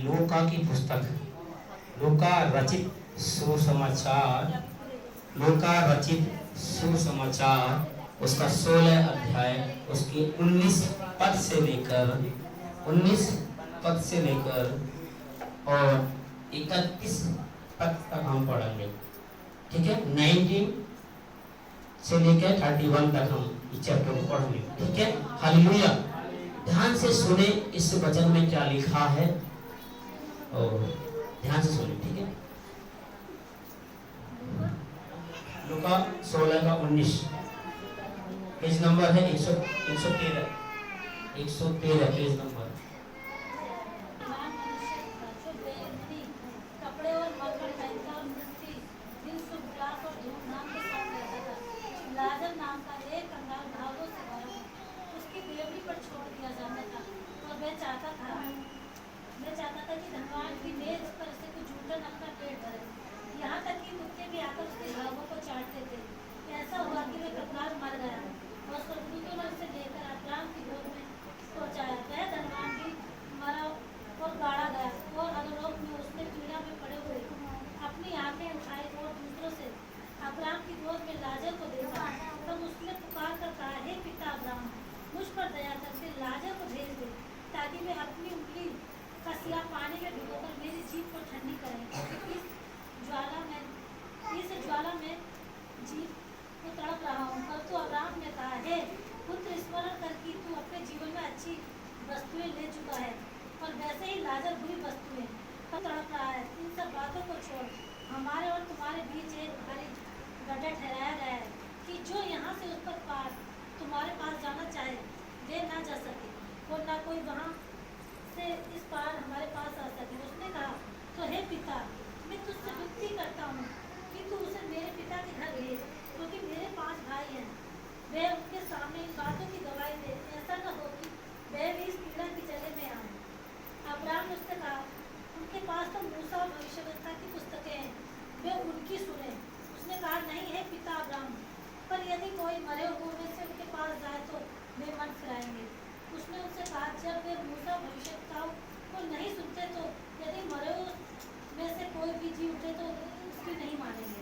लूका की पुस्तक, लूका रचित सुसमाचार, लूका रचित सुसमाचार उसका 16 अध्याय उसकी 19 पद से लेकर 19 पद से लेकर और 31 पद तक हम पढ़ेंगे। ठीक है, 19 से लेकर 31 तक हम इस चैप्टर को पढ़ेंगे। ठीक है, हालेलुया। ध्यान से सुने इस वचन में क्या लिखा है और ध्यान से सुने। ठीक है, लूका 16 का 19, पेज नंबर है 113 पेज नंबर। मैं चाहता था कि धनवान की मेज पर से कुछ झूठन अपना पेट भरे, यहाँ तक कि कुत्ते भी आकर उसके घावों को चाटते थे। ऐसा हुआ कि वह कंगाल मर गया और स्वर्गदूतों ने उसे लेकर अब्राहम की गोद में पहुंचाया। वह धनवान भी मरा और गाड़ा गया और अधोलोक में उसने पीड़ा में पड़े हुए अपनी आंखें उठाई और दूसरों से अब्राहम की गोद में लाजर को देखा। तब उसने पुकार कर कहा, हे पिता अब्राहम, मुझ पर दया करके लाजर को भेज दे ताकि मैं अपनी उंगली का सिया पानी में भिगोकर मेरी जीभ को ठंडी करें। इस ज्वाला में जीभ को तड़प रहा हूँ। पर तो अब्राहम ने कहा, हे पुत्र, स्मरण कर कि तू अपने जीवन में अच्छी वस्तुएं ले चुका है और वैसे ही लाजर बुरी वस्तुएं पर तड़प रहा है। इन सब बातों को छोड़ हमारे और तुम्हारे बीच एक भारी गड्ढा ठहराया गया है कि जो यहाँ से उस पर पार तुम्हारे पास जाना चाहे वे ना जा सके और ना कोई वहाँ से इस पार हमारे पास आ सके। उसने कहा, तो हे पिता, मैं तुझसे विनती करता हूँ कि तू उसे मेरे पिता के घर भेज, क्योंकि मेरे 5 भाई हैं। वे उनके सामने इन बातों की गवाही दे, ऐसा न हो कि वे भी इस पीड़ा की जगह में आए। अब्राहम ने उससे कहा, उनके पास तो मूसा और भविष्यवक्ता की पुस्तकें हैं, वे उनकी सुने। उसने कहा, नहीं है पिता अब्राहम, पर यदि कोई मरे हुए में से उनके पास जाए तो वे मन फिराएंगे। उसने उनसे कहा, जब वे मूसा भविष्यवक्ताओं को नहीं सुनते तो यदि मरे में से कोई भी जी उठे तो उसकी नहीं मानेंगे।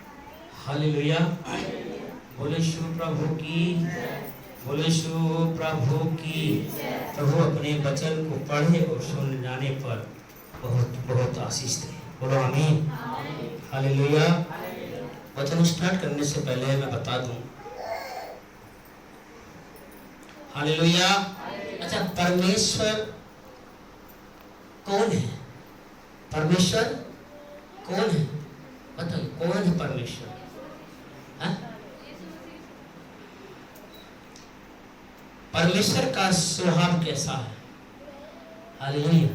हालेलुया। बोले शु प्रभु की, बोले शु प्रभु की। प्रभु अपने वचन को पढ़े और सुन जाने पर बहुत बहुत आशीष दे। बोलो आमीन। हालेलुया। वचन स्टार्ट करने से पहले मैं बता दूं, हालेलुया। अच्छा, परमेश्वर कौन है? परमेश्वर कौन है? बताइए, कौन है परमेश्वर? परमेश्वर का स्वभाव कैसा है? हालेलुया।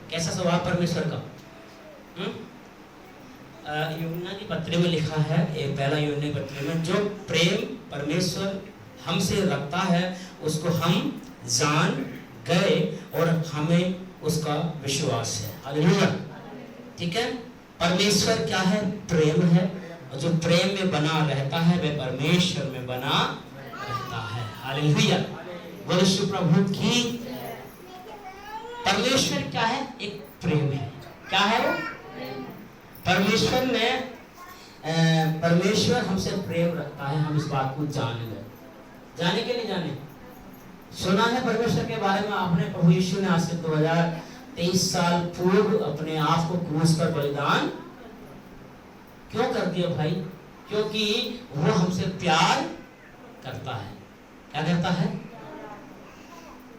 कैसा स्वभाव परमेश्वर का? यूहन्ना की पत्री में लिखा है, एक पहला यूहन्ना की पत्री में, जो प्रेम परमेश्वर हमसे रखता है उसको हम जान गए और हमें उसका विश्वास है। हालेलुया। ठीक है, परमेश्वर क्या है? प्रेम है, और जो प्रेम में बना रहता है वह परमेश्वर में बना रहता है। हालेलुया। बोलो श्री प्रभु की। परमेश्वर क्या है? एक प्रेम है। क्या है वो? परमेश्वर ने परमेश्वर हमसे प्रेम रखता है, हम इस बात को जान गए। जाने के नहीं जाने, सुना है परमेश्वर के बारे में आपने। प्रभु यीशु ने आज से 2023 साल पूर्व अपने आप को क्रूस पर बलिदान क्यों कर दिया भाई? क्योंकि वो हमसे प्यार करता है। क्या करता है?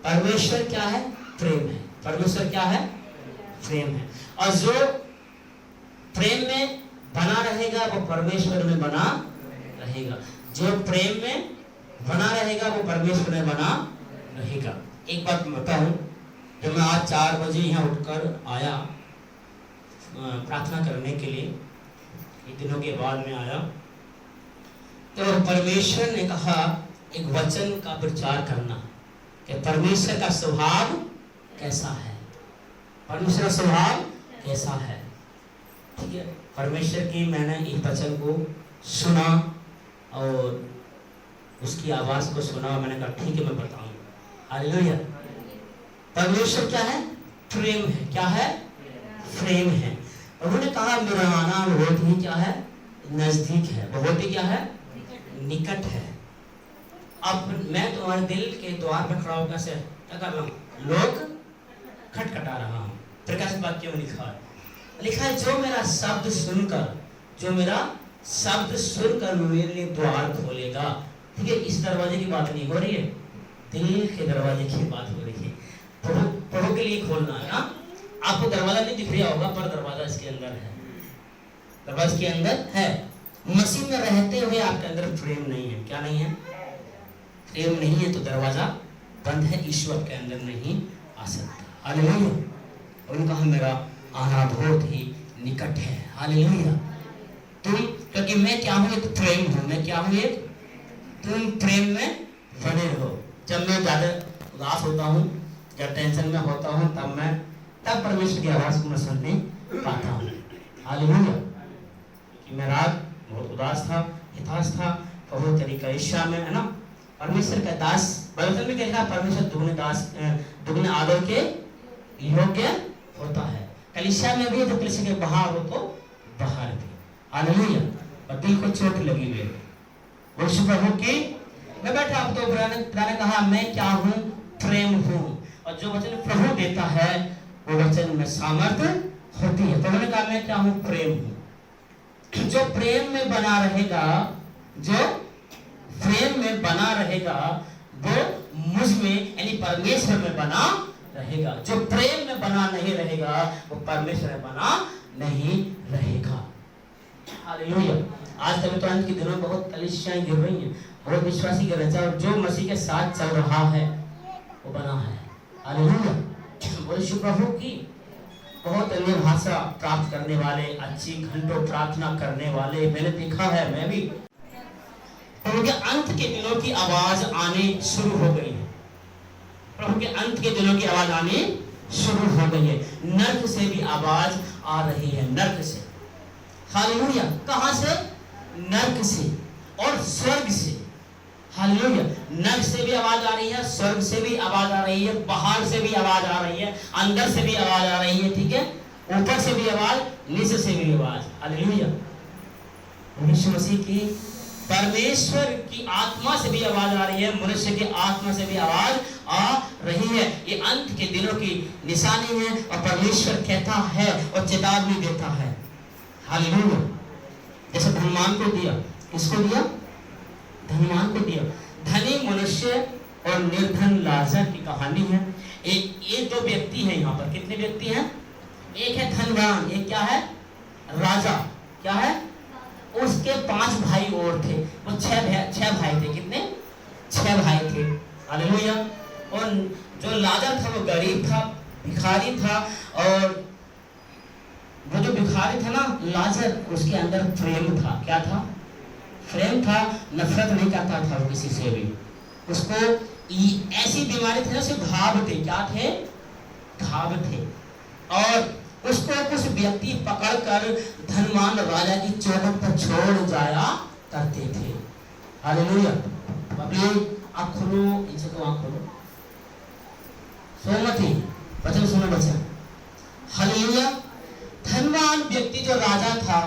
परमेश्वर क्या है? प्रेम है। परमेश्वर क्या है? प्रेम है। और जो प्रेम में बना रहेगा वो परमेश्वर में बना रहेगा। जो प्रेम में बना रहेगा वो परमेश्वर में बना रहेगा। एक बात मैं बताऊं, जब मैं आज 4 बजे यहाँ उठकर आया प्रार्थना करने के लिए, एक दिनों के बाद में आया, तो परमेश्वर ने कहा एक वचन का प्रचार करना कि परमेश्वर का स्वभाव कैसा है। परमेश्वर का स्वभाव कैसा है। ठीक है, परमेश्वर की मैंने इस वचन को सुना और उसकी आवाज को सुना और मैंने कहा ठीक है मैं बताऊंगा। हालेलुया। परमेश्वर क्या है? प्रेम है। क्या है? फ्रेम है। उन्होंने कहा मेरा आना बहुत ही क्या है, नजदीक है, बहुत ही क्या है, निकट है। अब मैं तुम्हारे दिल के द्वार पर खड़ा होकर से क्या कर रहा हूँ, लोग खटखटा रहा हूँ। प्रकाशित वाक्य में लिखा है जो मेरा शब्द सुनकर, जो मेरा शब्द सुनकर मेरे लिए द्वार खोलेगा। ठीक है, इस दरवाजे की बात नहीं हो रही है, दिल के दरवाजे की बात हो रही है। प्रभु के लिए खोलना है ना। आपको दरवाजा नहीं दिख रहा होगा, पर दरवाजा इसके अंदर है, दरवाजा के अंदर है। मसीह में रहते हुए आपके अंदर प्रेम नहीं है, क्या नहीं है, प्रेम नहीं है, तो दरवाजा बंद है, ईश्वर के अंदर नहीं आ सकता। हालेलुया। उन्होंने कहा मेरा आना बहुत ही निकट है। हालेलुया। तुम, क्योंकि मैं क्या हूँ, एक प्रेम हूँ। मैं क्या हूँ, एक, तुम प्रेम में बने रहो। जब मैं ज्यादा उदास होता हूँ, जब टेंशन में होता हूँ, तब परमेश्वर की आवाज को मैं सुनने पाता हूँ। हालेलुया। कि मैं रात बहुत उदास था, हताश था, बहुत तरीका ईर्ष्या में, है ना। परमेश्वर का दास, बाइबल में कहता है परमेश्वर दुगने आदर के योग्य होता है। कलीसिया में भी, तो कलीसिया के बाहर हो तो बाहर भी। हालेलुया। और दिल को चोट लगी हुई, वो प्रभु की, मैं बैठा, अब तो पुराने कहा मैं क्या हूँ, प्रेम हूँ। और जो वचन प्रभु देता है वो वचन में सामर्थ्य होती है। तो मैंने कहा मैं क्या हूँ, प्रेम हूँ। जो प्रेम में बना रहेगा, जो प्रेम में बना रहेगा, वो मुझ में यानी परमेश्वर में बना रहेगा। जो प्रेम में बना नहीं रहेगा, वो परमेश्वर में बना नहीं रहेगा। हालेलुया। आज तक तो अंत के दिनों में बहुत कलीसियाएं गिर रही हैं, बहुत विश्वासी गिर रहे हैं, और जो मसीह के साथ चल रहा है वो बना है। हालेलुया। बोले शिव प्रभु की। बहुत अन्य भाषा प्राप्त करने वाले, अच्छी घंटों प्रार्थना करने वाले मैंने देखा है, मैं भी। प्रभु के अंत के दिनों की आवाज आने शुरू हो गई है। प्रभु के अंत के दिनों की आवाज आने शुरू हो गई है। नर्क से भी आवाज आ रही है, नर्क से। हालेलुया। कहां से? नर्क से और स्वर्ग से। हालेलुया। नर्क से भी आवाज आ रही है, स्वर्ग से भी आवाज आ रही है, बाहर से भी आवाज आ रही है, अंदर से भी आवाज आ रही है। ठीक है, ऊपर से भी आवाज, नीचे से भी आवाज। हालेलुया। यीशु मसीह की, परमेश्वर की आत्मा से भी आवाज आ रही है, मनुष्य की आत्मा से भी आवाज आ रही है। ये अंत के दिनों की निशानी है, और परमेश्वर कहता है और चेतावनी देता है। हालेलुया। जैसे धनवान को दिया, किसको दिया? धनवान को दिया। धनी मनुष्य और निर्धन लाजर की कहानी है। एक दो व्यक्ति हैं यहाँ पर। कितने व्यक्ति हैं? एक है धनवान, एक क्या है? राजा। क्या है? उसके 5 भाई और थे, वो 6 भाई थे। कितने? 6 भाई थे। हालेलुया। और जो लाजर था वो गरीब था, भिखारी था। और वो जो भिखारी था ना लाजर, उसके अंदर प्रेम था। क्या था? प्रेम था। नफरत नहीं करता था वो किसी से भी। उसको ऐसी बीमारी थी ना, उसे घाव थे। क्या थे? घाव थे। और उसको कुछ व्यक्ति पकड़कर धनवान राजा की चौखट पर छोड़ जाया करते थे। हालेलुया। अपनी आँख खोलो, इनसे तो आँख खोलो, सोमती वचन सुनो बच्चा। हालेलुया। धनवान व्यक्ति जो राजा था,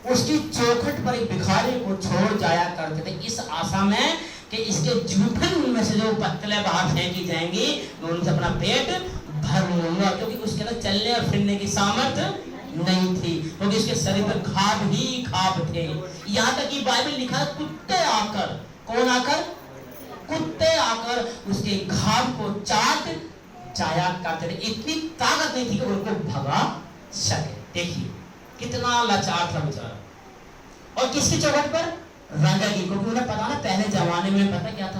उसकी चौखट पर एक भिखारी को छोड़ जाया करते थे, इस आशा में कि इसके जूठन में से जो पत्तलें बाहर फेंकी जाएंगी, मैं उनसे अपना पेट भर लूंगा। क्योंकि उसके अंदर चलने और फिरने की सामर्थ्य नहीं थी, क्योंकि उसके शरीर पर घाव ही घाव थे। यहाँ तक कि बाइबल लिखा है कुत्ते आकर, कौन आकर? कुत्ते आकर उसके घाव को चाट जाया करते थे। इतनी ताकत नहीं थी कि उनको भगा सके। देखिए कितना लाचार था बेचारा। और किसकी चौखट पर? राजा की। क्योंकि उन्हें पता ना, पहले जमाने में पता क्या था,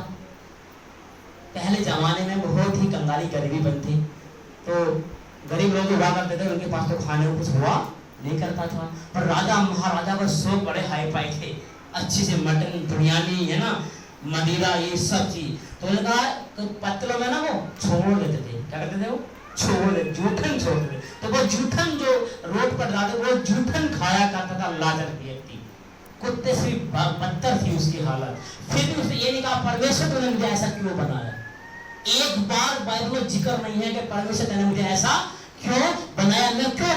पहले जमाने में बहुत ही कंगाली गरीबी बनती, तो गरीब लोग हुआ करते थे, उनके पास तो खाने को कुछ हुआ नहीं करता था। पर राजा महाराजा का शौक बड़े हाई फाई थे, अच्छी से मटन, बिरयानी, है ना, मदिरा, ये सब चीज। तो उन्होंने कहा पत्तलों में ना वो छोड़ देते थे। क्या करते थे? वो छोड़ दे, जूठन छोड़ दे। तो वो जूठन जो रोड पर जाते, वो जूठन खाया करता था लाजर व्यक्ति। कुत्ते से बदतर थी उसकी हालत। फिर भी उसने ये नहीं कहा परमेश्वर ने मुझे ऐसा क्यों बनाया। एक बार बाइबल में जिक्र नहीं है कि परमेश्वर ने मुझे ऐसा क्यों बनाया, मैं क्यों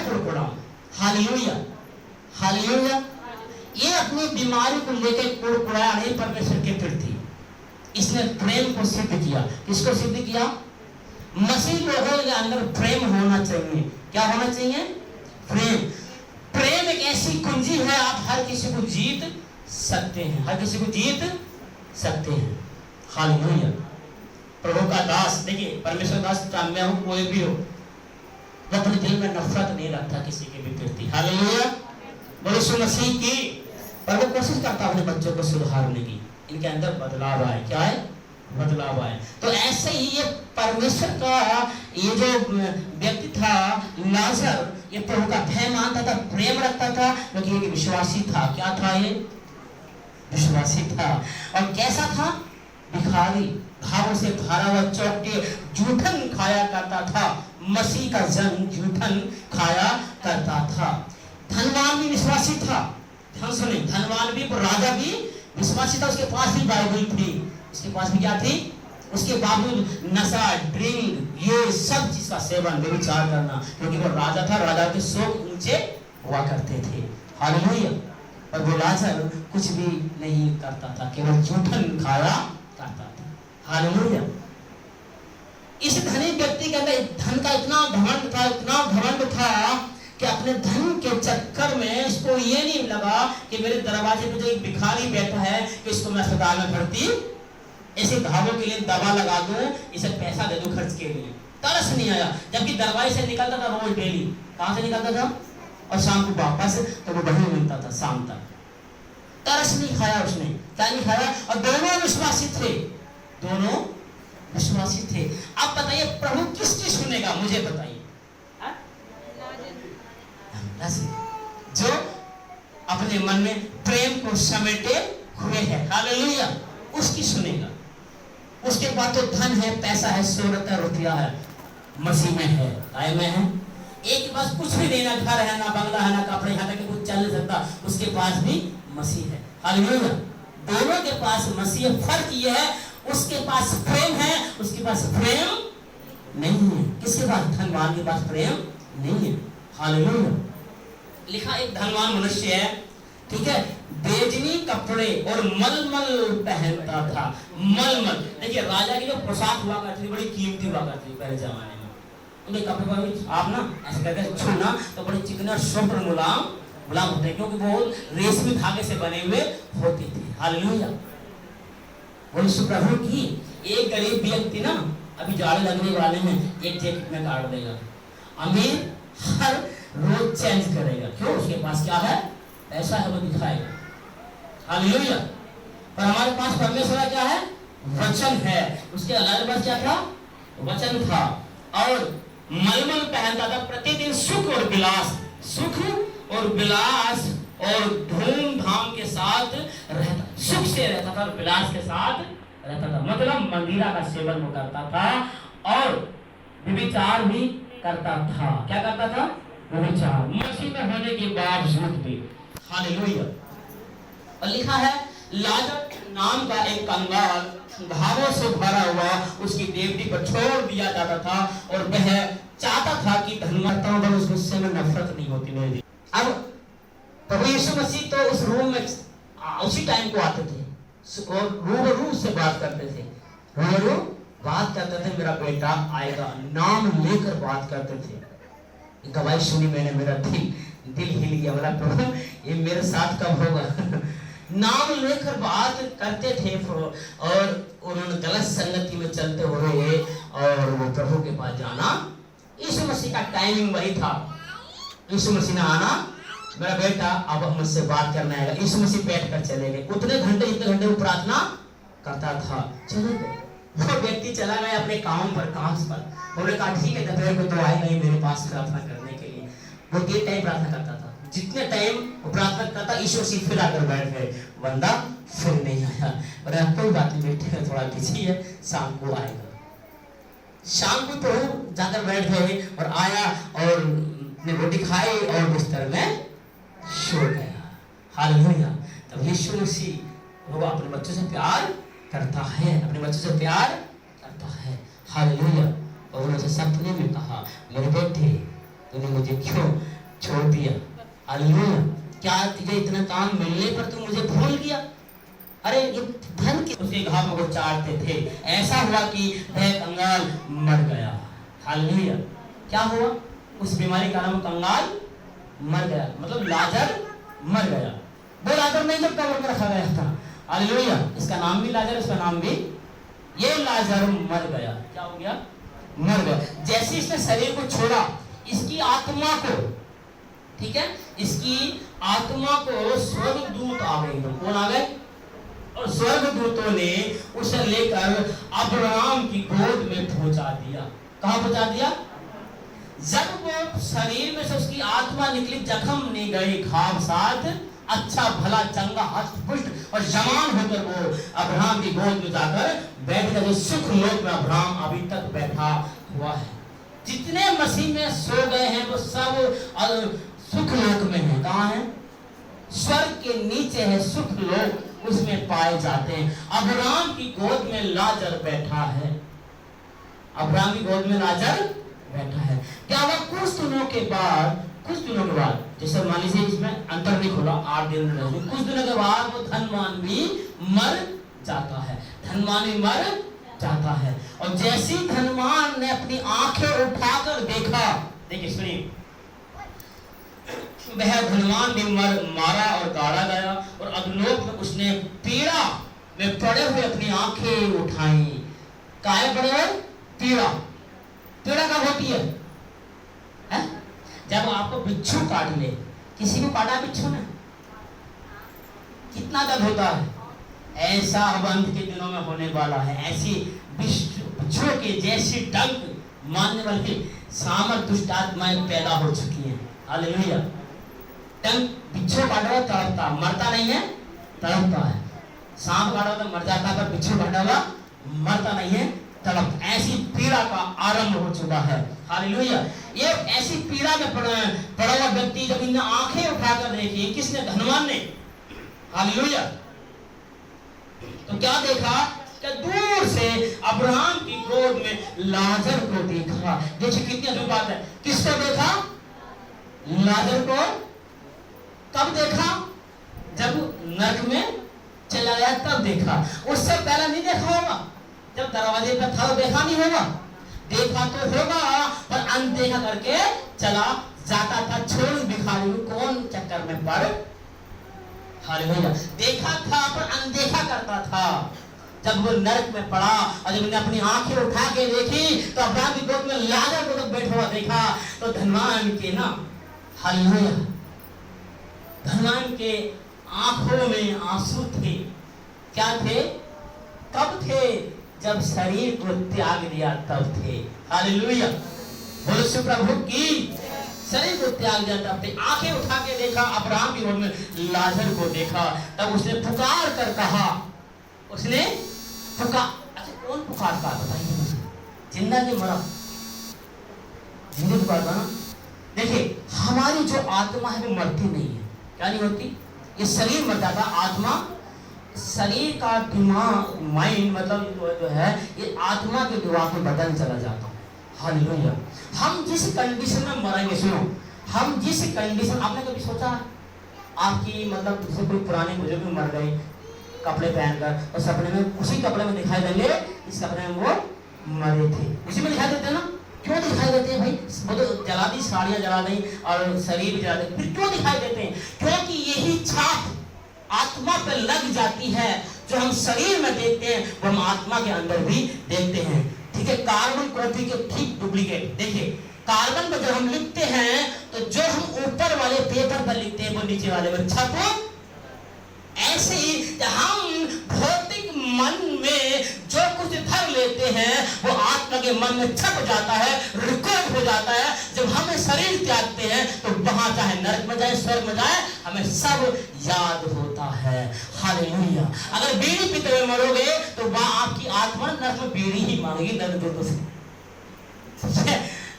हालेलुया, हालेलुया। ये अपनी बीमारी को लेकर कुड़कुड़ाया नहीं परमेश्वर के प्रति, इसने प्रेम को सिद्ध किया। किसको सिद्ध किया? मसीह लोगों के अंदर प्रेम होना चाहिए। क्या होना चाहिए? प्रेम। प्रेम एक ऐसी कुंजी है, आप हर किसी को जीत सकते हैं, हर किसी को जीत सकते हैं। हालेलुया। प्रभु का दास, देखिए परमेश्वर दास मैं हूं, कोई भी हो, वो अपने दिल में नफरत नहीं रखता किसी के भी प्रति। हालेलुया। बोलो यीशु मसीह की। पर वो कोशिश करता अपने बच्चों को सुधारने की, इनके अंदर बदलाव आए। क्या है? बदलाव आए। तो ऐसे ही ये परमेश्वर का ये जो व्यक्ति था लाजर, ये प्रभु का भय मानता था, प्रेम रखता था, क्योंकि ये विश्वासी था। क्या था? ये विश्वासी था। और कैसा था? भिखारी, घावों से भरा हुआ, चौके जूठन खाया करता था। मसीह का जन जूठन खाया करता था। धनवान भी विश्वासी था। ध्यान सुने, धनवान भी, राजा भी विश्वासी था। उसके पास भी बाइबल थी, उसके पास भी क्या थी? उसके बावजूद नशा, ड्रिंक, ये सब चीज का सेवन, व्यभिचार करना, क्योंकि वो राजा था, राजा के शौक ऊंचे हुआ करते थे। हालेलुया। और वो लाजर कुछ भी नहीं करता था, केवल जूठन खाया करता था। हालेलुया। इस धनी व्यक्ति के अंदर धन का इतना घमंड था, इतना घमंड था कि अपने धन के चक्कर में इसको ये नहीं लगा कि मेरे दरवाजे पे जो एक भिखारी बैठा है कि इसको मैं अस्पताल में भर्ती, ऐसे घावों के लिए दवा लगा दूं, इसे पैसा दे दूं खर्च के लिए। तरस नहीं आया। जबकि दरवाजे से निकलता था रोज डेली, कहां से निकलता था? और शाम को वापस, तो वो वहीं मिलता था शाम तक। तरस नहीं खाया उसने, क्या नहीं खाया? और दोनों विश्वासी थे, दोनों विश्वासी थे। अब बताइए प्रभु किसकी सुनेगा? मुझे बताइए। जो अपने मन में प्रेम को समेटे हुए है, हालेलुया, उसकी सुनेगा। उसके बाद तो धन है, पैसा है, शोहरत है, रुपया है, मसीह में है, आए में है। एक के पास कुछ भी नहीं, ना घर है, ना बंगला है, ना कपड़े, यहाँ तक कुछ चल नहीं सकता, उसके पास भी मसीह है। हालेलुया। दोनों के पास मसीह है। फर्क ये है, उसके पास प्रेम है, उसके पास प्रेम नहीं है। किसके पास? धनवान के पास प्रेम नहीं है। हालेलुया। लिखा एक धनवान मनुष्य है, ठीक है, बेजनी कपड़े और मलमल पहनता था। मलमल, देखिए राजा की जो पोशाक हुआ करती थी बड़ी कीमती हुआ करती थी पहले जमाने में। उनके कपड़े पर आप ना ऐसे करके छूना तो बड़े चिकने और सॉफ्ट और मुलायम होते हैं, क्योंकि वो रेशमी धागे से बने हुए होते थे। हालेलुया। बोलो यीशु प्रभु की। एक गरीब व्यक्ति ना अभी जाड़े लगने वाले में एक जैकेट में काट देगा, अमीर हर रोज चेंज करेगा। क्यों? उसके पास क्या है? पैसा है, वो दिखाएगा। हालेलुया। पर हमारे पास परमेश्वर का क्या है? वचन है। उसके अलावा बस क्या था? वचन था। और मलमल पहनता था। प्रतिदिन सुख और विलास, सुख और विलास और धूमधाम के साथ रहता, सुख से रहता था और विलास के साथ रहता था। मतलब मंदिरा का सेवन वो करता था और व्यभिचार भी करता था। क्या करता था? व्यभिचार। मसीह में होने के बावजूद भी। हालेलुया। और लिखा है लाजर नाम का एक कंगाल घावों से भरा हुआ उसकी देवटी पर छोड़ दिया जाता था, और वह चाहता था कि धनवानों पर उस गुस्से में नफरत नहीं होती मेरी। अब प्रभु यीशु मसीह तो उस रूम में उसी टाइम को आते थे और रूबरू से बात करते थे, रूबरू बात करते थे। मेरा बेटा आएगा, नाम लेकर बात करते थे। गवाही सुनी मैंने, मेरा दिल हिल गया। बोला प्रभु ये मेरे साथ कब होगा? नाम लेकर बात करते थे और उन्होंने गलत संगति में चलते हुए और वो प्रभु के पास जाना। यीशु मसीह का टाइमिंग वही था। यीशु मसीह ने आना, मेरा बेटा अब मुझसे बात करना है। यीशु मसीह बैठ कर चले गए। उतने घंटे जितने घंटे वो प्रार्थना करता था, चले गए। वो व्यक्ति चला गया अपने काम पर। उन्होंने कहा ठीक है, दोपहर को तो आएगा ही मेरे पास प्रार्थना करने के लिए। वो 3 टाइम प्रार्थना करता था। जितने टाइम वो प्रार्थना करता, यीशु मसीह फिर आकर बैठ गए। बंदा फिर नहीं आया। बोला कोई बात नहीं बेटे, थोड़ा बिजी है, शाम को आएगा। शाम को प्रभु जाकर बैठ गए और आया और ने रोटी खाई और बिस्तर में सो गया। हालेलुया। तब यीशु मसीह वो अपने बच्चों से प्यार करता है, अपने बच्चों से प्यार करता है। हालेलुया। और उन्होंने सपने में कहा, मेरे बेटे तूने मुझे क्यों छोड़ दिया। हालेलुया। क्या तुझे इतना काम मिलने पर तू मुझे भूल गया? अरे ये धन के उसके घाव को चाटते थे। ऐसा हुआ कि वह कंगाल मर गया। हालेलुया। क्या हुआ? उस बीमारी का नाम कंगाल मर गया, मतलब लाजर मर गया। वो लाजर नहीं जब कब्र में रखा गया था। हालेलुया। इसका नाम भी लाजर, इसका नाम भी, ये लाजर मर गया। क्या हो गया? मर गया। जैसे इसने शरीर को छोड़ा, इसकी आत्मा को, ठीक है, इसकी आत्मा को स्वर्गदूत आ गए। कौन आ गए? और स्वर्गदूतों ने उसे लेकर अब्राहम की गोद में पहुंचा दिया। कहां पहुंचा दिया? जब वो शरीर में से उसकी आत्मा निकली, जख्म नहीं गए, घाव साथ अच्छा भला चंगा हष्ट-पुष्ट और जवान होकर वो अब्राहम की गोद में जाकर बैठ गए। सुख लोक में अब्राहम अभी तक बैठा हुआ है। जितने मसीह में सो गए हैं वो सब सुख लोक में है। कहां है? स्वर्ग के नीचे है सुख लोक, उसमें पाए जाते हैं। अब्राहम की गोद में लाजर बैठा है। अब्राहम की गोद में लाजर बैठा है। क्या हुआ? कुछ दिनों के बाद, जैसे मान लीजिए इसमें अंतर नहीं खुला, 8 दिन में, कुछ दिनों के बाद वो धनवान भी मर जाता है। धनवान भी मर जाता है। और जैसे धनवान ने अपनी आंखें उठाकर देखा, देखिए सुनिए, वह धनवान भी मारा और गाड़ा गया और अधोलोक में उसने पीड़ा में पड़े हुए अपनी आंखें उठाई। काहे पड़े हुए? पीड़ा। पीड़ा कब होती है? जब आपको बिच्छू काट ले। किसी को काटा बिच्छू ने, कितना दर्द होता है। ऐसा अब अंत के दिनों में होने वाला है। ऐसी बिच्छू के जैसी डंक मारने वाली सामर्थ दुष्ट आत्माएं पैदा हो चुकी हैं। हालेलुया। बिच्छू काटा हुआ तड़पता, मरता नहीं है, तड़पता है। सांप काटा हुआ तो मर जाता है, पर बिच्छू काटा हुआ मरता नहीं है, तड़प। ऐसी पीड़ा का आरंभ हो चुका है। हालेलुया। ये ऐसी पीड़ा में पड़ा हुआ व्यक्ति जब इन्हें आंखें उठाकर देखी, किसने? धनवान ने। हालेलुया। तो क्या देखा? कि दूर से अब्राहम की गोद में लाजर को देखा। देखिए कितनी अद्भुत बात है। किसको देखा? लाजर को। कब देखा? जब नरक में चला गया तब देखा। उससे पहले नहीं देखा होगा। जब दरवाजे पर था देखा नहीं होगा। देखा तो होगा, पर अनदेखा करके चला जाता था। छोड़ भिखारी कौन चक्कर में पड़। हालेलुया। देखा था पर अनदेखा करता था। जब वो नरक में पड़ा और जब अपनी आंखें उठा के देखी तो अब्राहम की गोद में लाजर को जब बैठा हुआ देखा तो धनवान के ना, हालेलुया, धनवान के आंखों में आंसू थे। क्या थे? कब थे? जब शरीर को त्याग दिया तब थे। हालेलुया। बोलो शिव प्रभु की। शरीर को त्याग दिया तब थे। आंखें उठा के देखा, अब्राहम की गोद में लाजर को देखा। तब उसने पुकार कर कहा, उसने पुकार। अच्छा कौन पुकारता है बताइए मुझे? जिंदा की मरा? जिंदा पुकारता ना। देखिए हमारी जो आत्मा है वो मरती नहीं है। क्या नहीं होती? ये शरीर मर जाता, आत्मा, शरीर का दिमाग, माइंड मतलब जो है ये आत्मा के दिमाग में बदल चला जाता है। हालेलुया। हम जिस कंडीशन में मरेंगे, सुनो, हम जिस कंडीशन, आपने कभी सोचा आपकी मतलब जैसे कोई पुराने बुजुर्ग मर गए कपड़े पहनकर और सपने में उसी कपड़े में दिखाई देंगे, इस कपड़े में वो मरे थे, उसी में दिखाई देते हैं ना। क्यों दिखाई देते हैं भाई? वो तो जला दी, साड़ियाँ जला दी और शरीर भी जला दी, फिर क्यों दिखाई देते हैं? क्योंकि यही छाप आत्मा पे लग जाती है। जो हम शरीर में देखते हैं वो हम आत्मा के अंदर भी देखते हैं। ठीक है। कार्बन कॉपी के ठीक डुप्लीकेट। देखिए कार्बन पर जब हम लिखते हैं तो जो हम ऊपर वाले पेपर पर लिखते हैं वो नीचे वाले में छप। ऐसे ही हम भौतिक मन में जो कुछ धर लेते हैं वो आत्मा के मन में छप जाता है, रिकॉर्ड हो जाता है। जब हमें शरीर त्यागते हैं तो वहां चाहे नरक में जाए, स्वर्ग में जाए, हमें सब याद होता है। हालेलुया। अगर बीड़ी पीते हुए मरोगे तो वहां आपकी आत्मा नरक में बीड़ी ही मांगेगी, नरक से।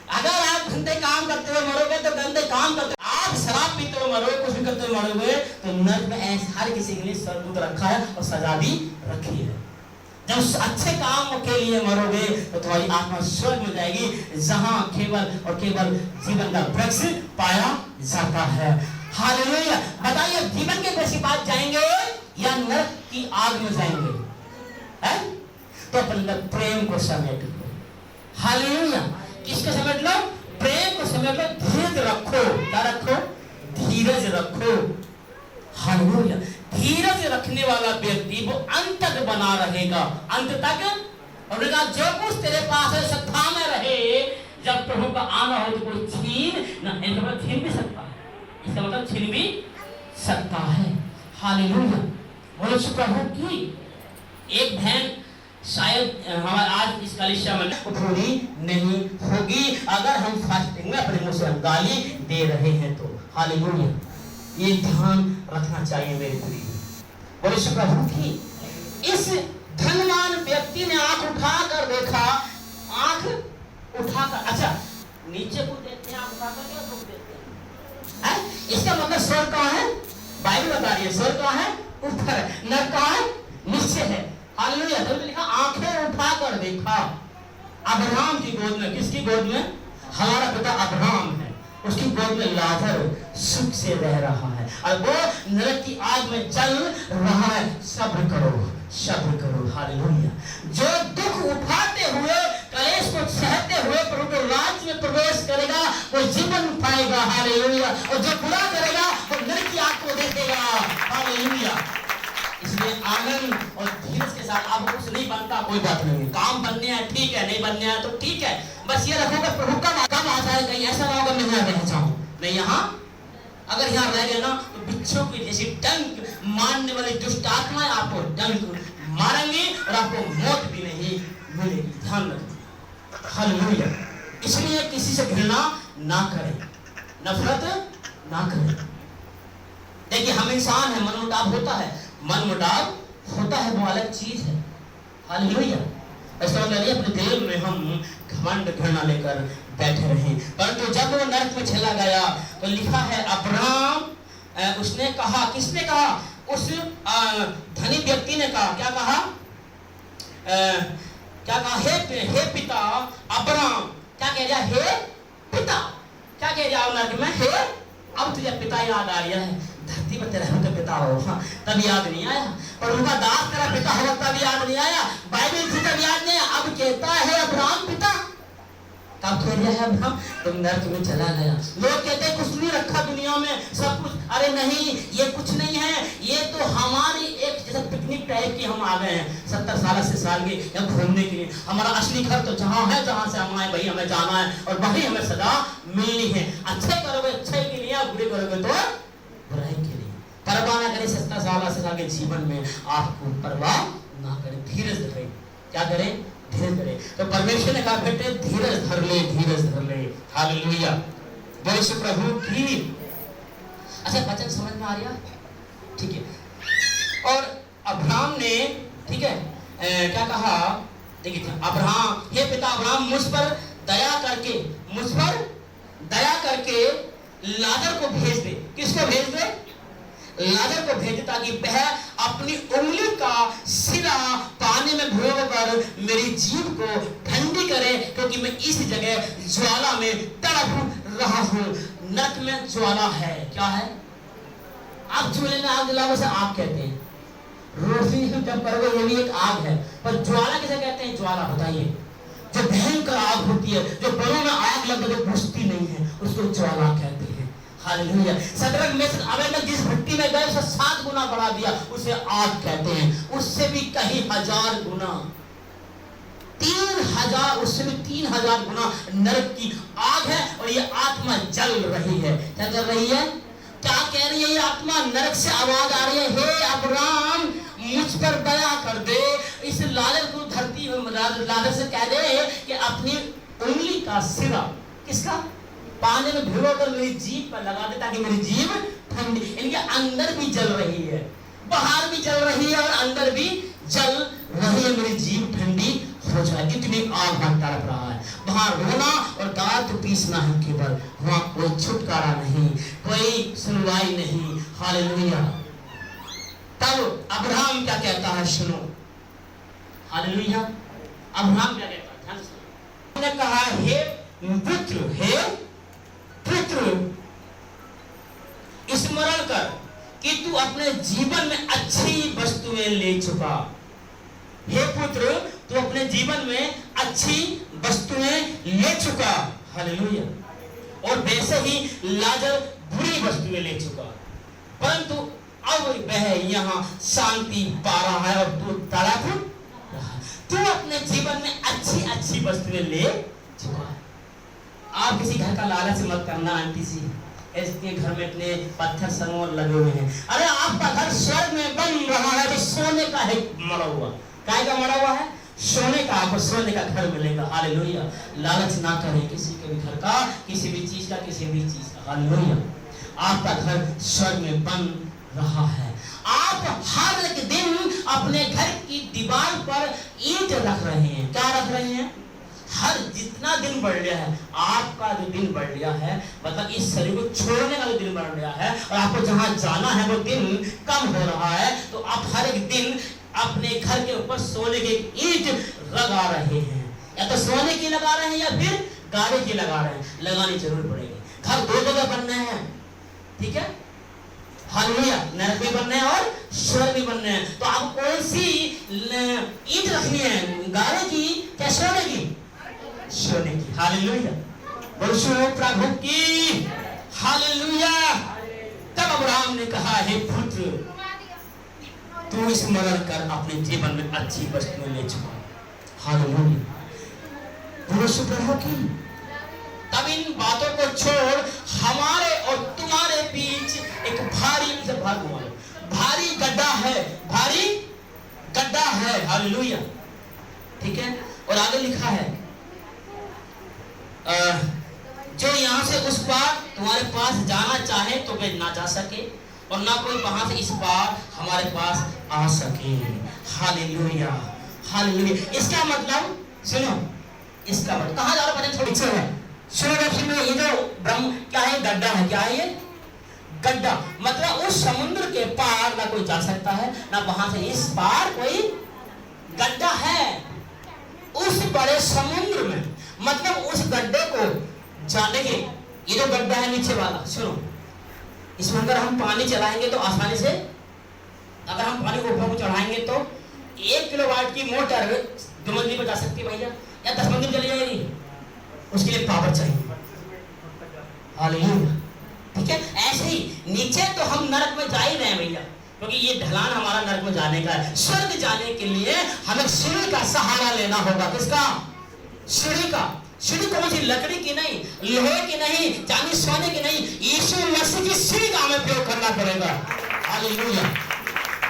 अगर आप गंदे काम करते हुए मरोगे तो गंदे काम करते, आप शराब पीते हुए मरोगे, कुछ भी करते हुए मरोगे तो नरक में ऐसे हर किसी के लिए स्वर्गदूत रखा है और सजा भी रखी है। जब उस अच्छे काम के लिए मरोगे तो तुम्हारी आत्मा स्वर्ग में जाएगी, जहां केवल और केवल जीवन का वृक्ष पाया जाता है। हालेलुया। बताइए, जीवन के वृक्ष के पास जाएंगे या नरक की आग में जाएंगे? है? तो अपने प्रेम को समेट लो। हालेलुया। किसको समेट लो? प्रेम को समेट लो। धीरज रखो। क्या रखो? धीरज रखो। हालेलुया। धीरज रखने वाला व्यक्ति वो अंत तक बना रहेगा, अंत तक। और जो कुछ तेरे पास है सब थामे रहे, जब प्रभु का आना हो तो कोई छीन भी सकता है। इसका मतलब छीन भी सकता है। हालेलुया। बोलो प्रभु की एक बहन शायद हमारे आज इस कलीसिया में पूरी नहीं होगी अगर हम फास्टिंग में अपने मुंह से गाली दे रहे हैं तो। हालेलुया। ये ध्यान रखना चाहिए मेरे प्रिय। बोले प्रभु की। इस धनवान व्यक्ति ने आंख उठाकर देखा, आंख उठाकर, अच्छा नीचे को देखते हैं, आंख उठाकर क्या ऊपर देखते हैं? इसका मतलब स्वर्ग कहाँ है? बाइबल बता रही है स्वर्ग कहाँ है? ऊपर है। नरक कहाँ है? नीचे है। हालेलुया। तो लिखा आंखें उठाकर देखा अब्राहम की गोद में। किसकी गोद में? हमारा पिता अब्राहम है, उसकी गोद में लाजर सुख से रह रहा है और वो नरक की आग में जल रहा है। सब्र करो, सब्र करो। हालेलुया। जो दुख उठाते हुए, कलेश को सहते हुए प्रभु के राज्य में प्रवेश करेगा वो जीवन पाएगा। हालेलुया। और जो बुरा करेगा वो नरक की आग को देखेगा। हालेलुया। इसलिए आनंद और धीरज के साथ आप कुछ नहीं बनता, कोई बात नहीं। काम बनने हैं ठीक है, नहीं बनने हैं तो ठीक है। बस ये रखोगे प्रभु कब आ जाए, कहीं ऐसा ना होगा मैं यहाँ रह जाऊं। नहीं, यहाँ अगर यहाँ रह गए ना तो बिच्छू की जैसी डंक मारने वाली दुष्ट आत्माएं आपको डंक मारेंगी और आपको मौत भी नहीं मिलेगी। ध्यान रखना। हालेलुया। इसलिए किसी से घृणा ना करें, नफरत ना करें। देखिए हम इंसान है, मनमुटाव होता है, मनमुटाव होता है, वो अलग चीज है। हालेलुया। ऐसा मतलब अपने दिल में हम घमंड घृणा लेकर बैठे रहे। परंतु जब वो नरक में चला गया तो लिखा है अब्राहम उसने कहा, किसने कहा? उस धनी व्यक्ति ने कहा। क्या कहा? क्या कहा? हे पिता अब्राहम। क्या कह रहा? हे पिता। क्या कह रहा नरक में? हे। अब तुझे पिता याद आ रहा है। धरती पर तेरा उनका पिता हो तब याद नहीं आया, पर उनका दास तेरा पिता हो तब याद नहीं आया, बाइबल से तब याद नहीं। अब कहता है अब्राहम पिता। तब कह रहा है अब्राहम तुम नरक में चला गया। लोग कहते हैं कुछ नहीं रखा दुनिया में, सब कुछ। अरे नहीं, ये कुछ नहीं है, ये तो हमारी एक जैसे पिकनिक टाइप की हम आ गए हैं 70 साल 80 साल के या घूमने के लिए। हमारा असली घर तो जहाँ है, जहाँ से हम आए वही हमें जाना है और वही हमें सदा मिलनी है। अच्छे करोगे अच्छे के लिए, बुरे करोगे तो बुराई के लिए। परवाह ना करें 70 साल 80 साल के जीवन में, आपको परवाह ना करें, धीरज धरें। क्या करें? धीरज धरें। तो परमेश्वर ने कहा बेटे धीरज धर ले, धीरज धर ले। हालेलुया। बोलो प्रभु की। अच्छा वचन समझ में आ रहा? ठीक है। और अब्राहम ने, ठीक है, क्या कहा? देखिए अब्राहम, हे पिता अब्राहम मुझ पर दया करके, मुझ पर दया करके लाजर को भेज दे। किसको भेज दे? लाजर को भेज दे ताकि वह अपनी उंगली का सिरा पानी में भिगोकर मेरी जीभ को ठंडी करे, क्योंकि मैं इस जगह ज्वाला में तड़प रहा हूँ। नरक में ज्वाला है। क्या है? आप चूल्हे में आग जलाओ से आग कहते हैं, रोशनी जब करोगे ये भी एक आग है, पर ज्वाला किसे कहते हैं? ज्वाला बताइए। जो भयंकर आग होती है, जो बड़ों में आग लगता है बुझती नहीं है, उसको ज्वाला कहते हैं। हालेलुया। सदरक मेशक अबेदनगो जिस भट्टी में गए उसे 7 गुना बढ़ा दिया, उसे आग कहते हैं। उससे भी कहीं 1000 गुना, 3000, उससे भी 3000 गुना नरक की आग है। और ये आत्मा जल रही है। क्या कर रही है? क्या कह रही है ये आत्मा? नरक से आवाज आ रही है, हे अब्राहम मुझ पर दया कर दे। इस लाजर को धरती में लाजर से कह दे कि अपनी उंगली का सिरा, किसका? पानी में भिगोकर मेरी जीभ पर लगा दे ताकि मेरी जीभ ठंडी। इनके अंदर भी जल रही है, बाहर भी जल रही है और अंदर भी जल रही है। मेरी जीभ ठंडी हो जाए। इतनी आग में तड़प रहा है। वहां रोना और दांत पीसना है केवल, वहां कोई छुटकारा नहीं, कोई सुनवाई नहीं। हालेलुया। तब अब्राहम क्या कहता है? सुनो। हालेलुया। अब्राहम क्या कहता है, ध्यान से सुनो। उसने कहा, हे पुत्र स्मरण कर कि तू अपने जीवन में अच्छी वस्तुएं ले चुका। हे पुत्र, तू अपने जीवन में अच्छी वस्तुएं ले चुका। हालेलुया। और वैसे ही लाजर बुरी वस्तुएं ले चुका, परंतु अब वह यहाँ शांति पा रहा है और तू तड़प रहा। तू अपने जीवन में अच्छी वस्तुएं ले चुका है। आप किसी घर का लालच मत करना। आंटी जी, इसके घर में इतने पत्थर संगमरमर लगे हुए हैं। अरे आपका घर स्वर्ग में बन रहा है तो सोने का है मड़ा हुआ। काय का मड़ा हुआ है? सोने का। आपको सोने का घर मिलेगा। हालेलुया। लालच ना करें किसी के भी घर का, किसी भी चीज का, किसी भी चीज का। हालेलुया। आपका घर स्वर्ग में बन रहा है। आप हर एक दिन अपने घर की दीवार पर ईंट रख रहे हैं। क्या रख रहे हैं? हर जितना दिन बढ़ गया है, आपका जो दिन बढ़ गया है, मतलब इस शरीर को छोड़ने का जो दिन बढ़ गया है और आपको जहां जाना है वो दिन कम हो रहा है, तो आप हर एक दिन अपने घर के ऊपर सोने के ईंट लगा रहे हैं। या तो सोने की लगा रहे हैं या फिर गाड़ी की लगा रहे हैं। लगानी जरूर पड़ेगी। घर दो जगह बनने हैं, ठीक है? हालेलुया। नरक भी बनने हैं और स्वर्ग भी बनने हैं। तो आप कौन सी ईंट रखनी है, गाड़ी की क्या सोने की? सोने की। हालेलुया। बोलो प्रभु की हालेलुया। तब अब्राहम ने कहा, हे पुत्र, तू स्मरण कर अपने जीवन में अच्छी वस्तुएं ले चुका। हालेलुया। बोलो प्रभु की। तब इन बातों को छोड़ हमारे और तुम्हारे बीच एक भारी गड्ढा है। भारी गड्ढा है। हालेलुया। ठीक है। और आगे लिखा है, जो यहाँ से उस पार तुम्हारे पास जाना चाहे तो वे ना जा सके, और ना कोई वहां से इस पार हमारे पास आ सके। हालेलुया। हालेलुया। इसका मतलब सुनो, इसका मतलब कहाँ जा रहा है? थोड़ी सी है। सुनो, ये जो ब्रह्म क्या है? गड्ढा है। क्या है ये? गड्ढा। मतलब उस समुद्र के पार ना कोई जा सकता है, ना वहां से इस पार कोई। गड्ढा है उस बड़े समुद्र में। मतलब उस गड्ढे को जाने के, ये जो गड्ढा है नीचे वाला, सुनो, इसमें अगर हम पानी चलाएंगे तो आसानी से, अगर हम पानी ऊपर को चढ़ाएंगे तो 1 किलोवाट की मोटर 2 मंजिल पर जा सकती है भैया, या 10 मंजिल चली जाएगी। उसके लिए पावर चाहिए। हालेलुया। ठीक है। ऐसे ही नीचे तो हम नरक में जा ही रहे हैं भैया, क्योंकि ये ढलान हमारा नरक में जाने का है। स्वर्ग जाने के लिए हमें सीढ़ी का सहारा लेना होगा। किसका? सीढ़ी का। सीढ़ी कौन सी? लकड़ी की नहीं, लोहे की नहीं, चांदी सोने की नहीं, यीशु मसीह की सीढ़ी का हमें प्रयोग करना पड़ेगा। हालेलुया।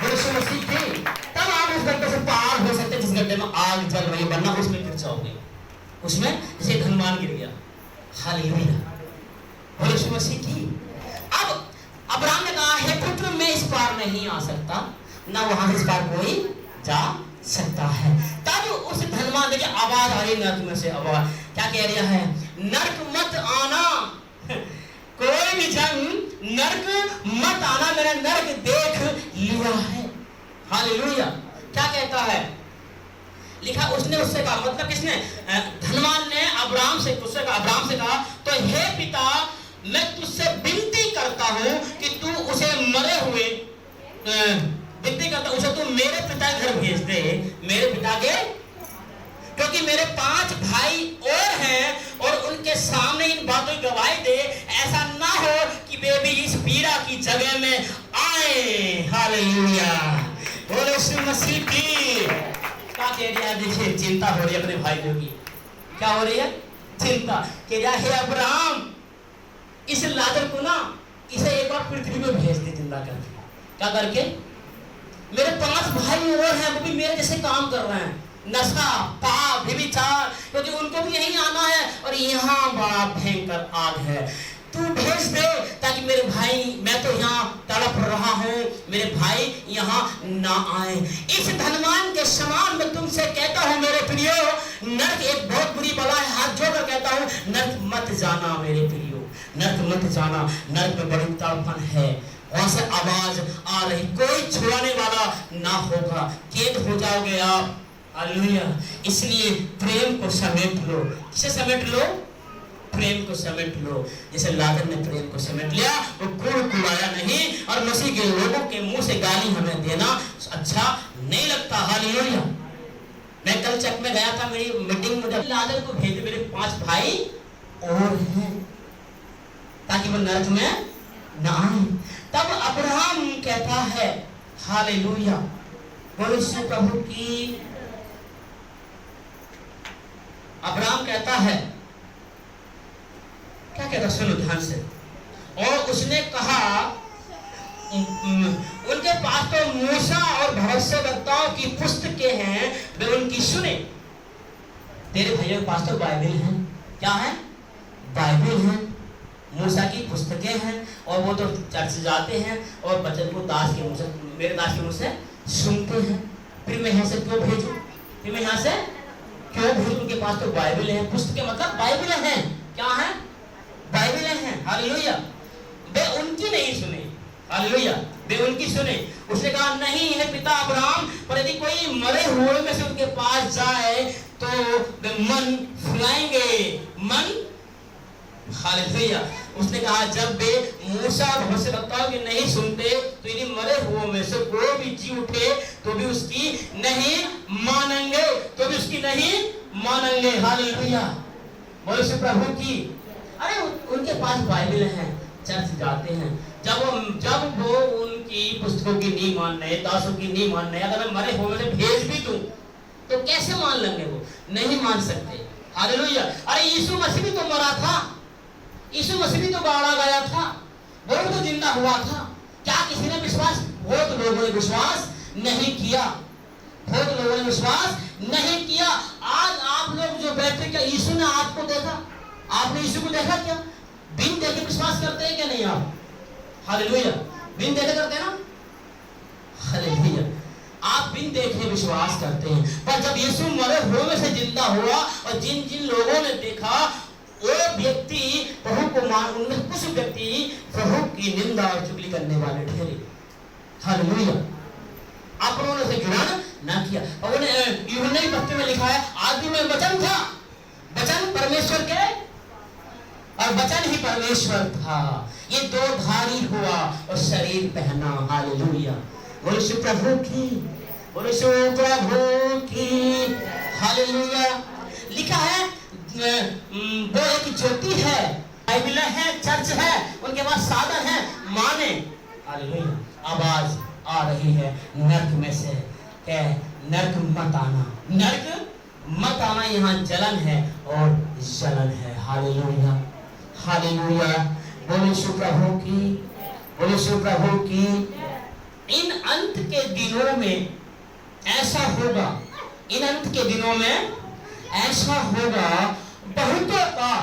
यीशु मसीह की, तब आप उस गड्ढे से पार हो सकते हैं जिस गड्ढे में आग जल रही है, वरना उसमें गिर जाओगे। उसमें जैसे धनवान गिर गया। हालेलुया। यीशु मसीह की। अब अब्राहम ने कहा, हे पुत्र, मैं इस पार नहीं आ सकता, ना वहां से इस पार कोई जा सकता है। तब उस धनवान देखिए आवाज आ रही नरक में से। आवाज क्या कह रहा है? नरक मत आना, कोई भी जन नरक मत आना, मैंने नरक देख लिया है। हालेलुया। क्या कहता है? लिखा, उसने उससे कहा, मतलब किसने? धनवान ने अब्राहम से कहा, तो हे पिता, मैं तुझसे विनती करता हूं कि तू उसे मरे हुए विनती करता उसे तू मेरे पिता के घर भेज दे, मेरे पिता के, क्योंकि मेरे 5 भाई और हैं और उनके सामने इन बातों की गवाही दे। ऐसा ना हो कि वे भी इस पीड़ा की जगह में आए। हालेलुया। बोलो यीशु मसीह की। क्या कह रहा है? देखिए, चिंता हो रही है अपने भाइयों की। क्या हो रही है? चिंता। कह रहा है, अब्राहम, इस लाजर को ना, इसे एक बार पृथ्वी में भेज दे जिंदा करके। क्या करके? मेरे 5 भाई और हैं, वो भी मेरे जैसे काम कर रहे हैं, नशा, पाप, व्यभिचार, क्योंकि उनको भी यहीं आना है और यहाँ बड़ा भयंकर आग है। तू भेज दे ताकि मेरे भाई, मैं तो यहाँ तड़प रहा हूँ, मेरे भाई यहाँ ना आए। इस धनवान के समान मैं तुमसे कहता हूँ मेरे प्रियो, नरक एक बहुत बुरी बला है। हाथ जोड़कर कहता हूँ, नरक मत जाना मेरे प्रियो, नरक मत जाना। नरक में बड़ी तड़पन है, वहां से आवाज आ रही, कोई छुड़ाने वाला ना होगा। कैद हो जाओगे आप। हालेलुया। इसलिए प्रेम को समेट लो। किसे समेट लो? प्रेम को समेट लो। जैसे लाजर ने प्रेम को समेट लिया, वो कूड़ कुड़ाया नहीं। और मसीह के लोगों के मुंह से गाली हमें देना अच्छा नहीं लगता। हालेलुया। मैं कल चक में गया था, मेरी मीटिंग में लाजर को भेजे, मेरे 5 भाई और हैं, ताकि वो नरक में ना आए। तब अब्राहम कहता है, हालेलुया, बोलो यीशु प्रभु की। अब्राहम कहता है, क्या कहता, सुनो ध्यान से। और उसने कहा, उनके पास तो मूसा और भविष्यवक्ताओं की पुस्तकें हैं, वे उनकी सुने। तेरे भाइयों के पास तो बाइबल है। क्या है? बाइबल है, मूसा की पुस्तकें हैं, और वो तो चर्च जाते हैं और वचन को दास के मुंह से, मेरे दास के मुंह से सुनते हैं। फिर मैं यहाँ से क्यों भेजूं? फिर मैं यहाँ से क्यों भेजूं? उनके पास तो बाइबल है, पुस्तकें मतलब बाइबल है। क्या है? बाइबल है। हालेलुया। वे उनकी नहीं सुने। हालेलुया। वे उनकी सुने। उसने कहा, नहीं है पिता अब्राहम, पर यदि कोई मरे हुए में से उनके पास जाए तो वे मन फुलाएंगे। मन, हालेलुया। उसने कहा, जब वे मूसा और भविष्यवक्ताओं के नहीं सुनते, तो यदि मरे हुए में से कोई भी जी उठे तो भी उसकी नहीं मानेंगे, तो भी उसकी नहीं मानेंगे। हालेलुया। बोलो यीशु प्रभु की। अरे उनके पास बाइबल है, चर्च जाते हैं। जब वो उनकी पुस्तकों की नहीं मान रहे, दासों की नहीं मान रहे, अगर मैं मरे हुए से भेज भी दूं तो कैसे मान लेंगे? वो नहीं मान सकते। हालेलुया। अरे यीशु मसीह भी तो मरा था, यीशु मसीह भी तो गाड़ा गया था, वो भी तो जिंदा हुआ था। क्या किसी ने विश्वास? बहुत लोगों ने विश्वास नहीं किया, बहुत लोगों ने विश्वास नहीं किया। आज आप लोग जो बैठे, क्या यीशु ने आपको देखा? आपने यीशु को देखा क्या? बिन देखे विश्वास करते हैं क्या नहीं आप? हालेलुया। बिन देखे करते हैं ना? हालेलुया। आप बिन देखे विश्वास करते हैं, पर जब यीशु मरे हुए में से जिंदा हुआ और जिन जिन लोगों ने देखा, वो व्यक्ति प्रभु को मान, उनमें कुछ व्यक्ति प्रभु की निंदा और चुगली करने वाले ठहरे। हालेलुया। आप उन्होंने से ग्रहण ना किया। और उन्हें यूहन्ना की पत्री में लिखा है, आदि में वचन था, वचन परमेश्वर के, और वचन ही परमेश्वर था। ये 2 धारी हुआ और शरीर पहना। हालेलुया। बोलो यीशु प्रभु की। बोलो यीशु प्रभु की। हालेलुया। लिखा है, वो एक ज्योति है, बाइबल है, चर्च है, उनके पास साधन है, माने। हालेलुया। आवाज आ रही है नर्क में से, क्या? नर्क मत आना, नर्क मत आना। यहाँ जलन है और जलन है। हालेलुया। हालेलुया। बोलो यीशु प्रभु की। बोलो यीशु प्रभु की। इन अंत के दिनों में ऐसा होगा, इन अंत के दिनों में ऐसा होगा, बहुतों का,